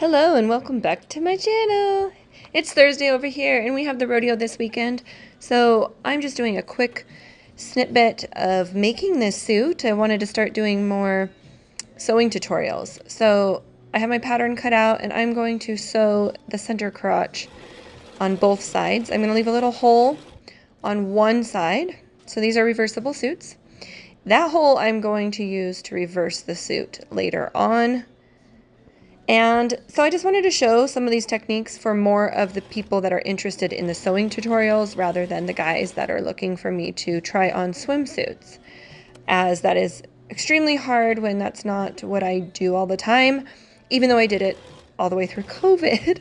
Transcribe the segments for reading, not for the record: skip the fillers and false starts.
Hello and welcome back to my channel. It's Thursday over here and we have the rodeo this weekend. So I'm just doing a quick snippet of making this suit. I wanted to start doing more sewing tutorials. So I have my pattern cut out and I'm going to sew the center crotch on both sides. I'm going to leave a little hole on one side. So these are reversible suits. That hole I'm going to use to reverse the suit later on. And so I just wanted to show some of these techniques for more of the people that are interested in the sewing tutorials rather than the guys that are looking for me to try on swimsuits, as that is extremely hard when that's not what I do all the time, even though I did it all the way through COVID.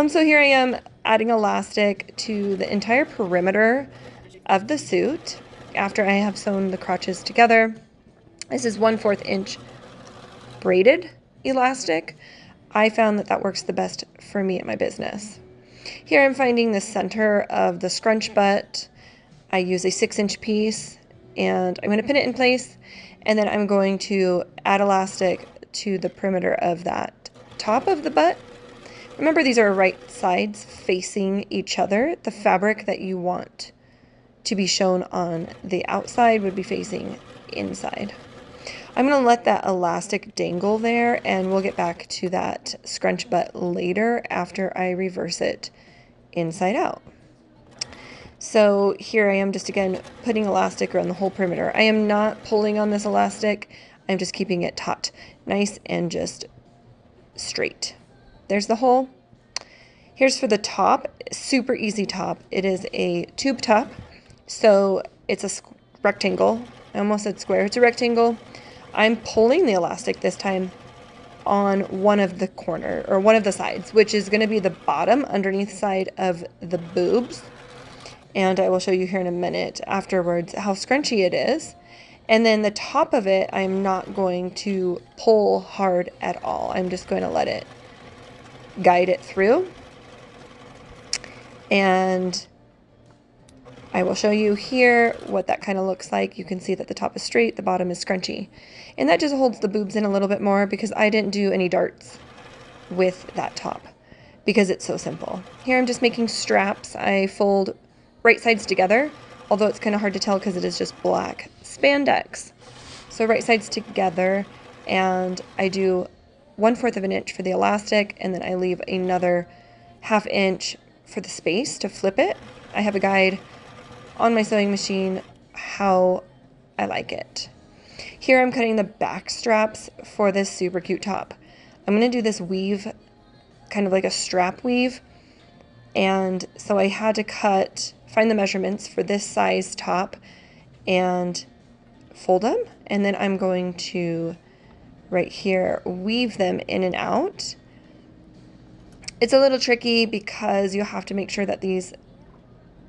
So here I am adding elastic to the entire perimeter of the suit after I have sewn the crotches together. This is 1/4 inch braided elastic. I found that works the best for me at my business. Here I'm finding the center of the scrunch butt. I use a 6-inch piece and I'm going to pin it in place, and then I'm going to add elastic to the perimeter of that top of the butt. Remember, these are right sides facing each other. The fabric that you want to be shown on the outside would be facing inside. I'm going to let that elastic dangle there, and we'll get back to that scrunch butt later after I reverse it inside out. So here I am just again putting elastic around the whole perimeter. I am not pulling on this elastic. I'm just keeping it taut, nice and just straight. There's the hole. Here's for the top, super easy top. It is a tube top, so it's a rectangle. I almost said square. It's a rectangle. I'm pulling the elastic this time on one of the corner or one of the sides, which is going to be the bottom underneath side of the boobs. And I will show you here in a minute afterwards how scrunchy it is. And then the top of it, I'm not going to pull hard at all. I'm just going to let it guide it through. And I will show you here what that kind of looks like. You can see that the top is straight, the bottom is scrunchy. And that just holds the boobs in a little bit more because I didn't do any darts with that top because it's so simple. Here I'm just making straps. I fold right sides together, although it's kind of hard to tell because it is just black spandex. So right sides together, and I do 1/4 of an inch for the elastic, and then I leave another 1/2 inch for the space to flip it. I have a guide on my sewing machine how I like it. Here I'm cutting the back straps for this super cute top. I'm going to do this weave, kind of like a strap weave, and so I had to find the measurements for this size top and fold them, and then I'm going to right here weave them in and out. It's a little tricky because you have to make sure that these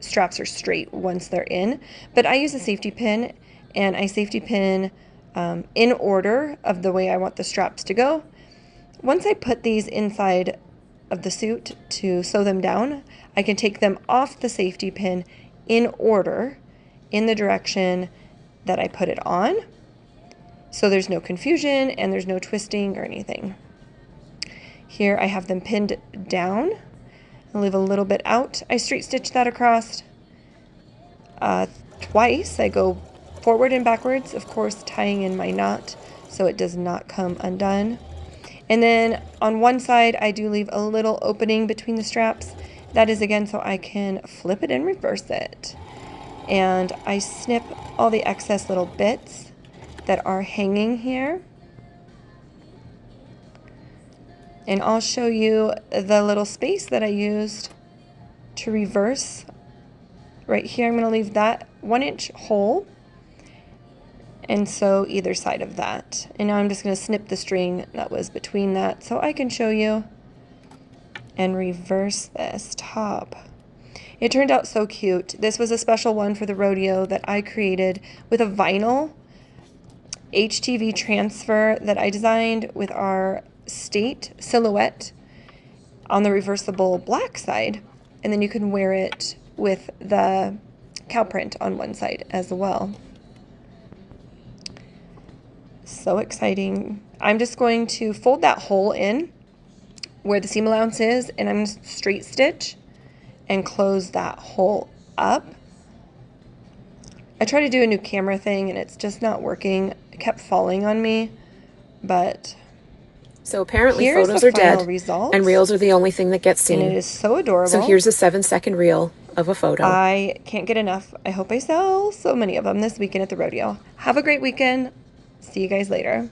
straps are straight once they're in, but I use a safety pin, and I safety pin in order of the way I want the straps to go. Once I put these inside of the suit to sew them down, I can take them off the safety pin in order in the direction that I put it on, so there's no confusion and there's no twisting or anything. Here I have them pinned down. I'll leave a little bit out. I straight stitch that across twice. I go forward and backwards, of course tying in my knot so it does not come undone. And then on one side I do leave a little opening between the straps. That is again so I can flip it and reverse it. And I snip all the excess little bits that are hanging here. And I'll show you the little space that I used to reverse. Right here, I'm going to leave that 1-inch hole and sew either side of that. And now I'm just going to snip the string that was between that so I can show you and reverse this top. It turned out so cute. This was a special one for the rodeo that I created with a vinyl HTV transfer that I designed with our state silhouette on the reversible black side, and then you can wear it with the cow print on one side as well. So exciting. I'm just going to fold that hole in where the seam allowance is, and I'm going to straight stitch and close that hole up. I tried to do a new camera thing and it's just not working. It kept falling on me, but so apparently here's photos the are final dead result, and reels are the only thing that gets seen. and it is so adorable. So here's a 7-second reel of a photo. I can't get enough. I hope I sell so many of them this weekend at the rodeo. Have a great weekend. See you guys later.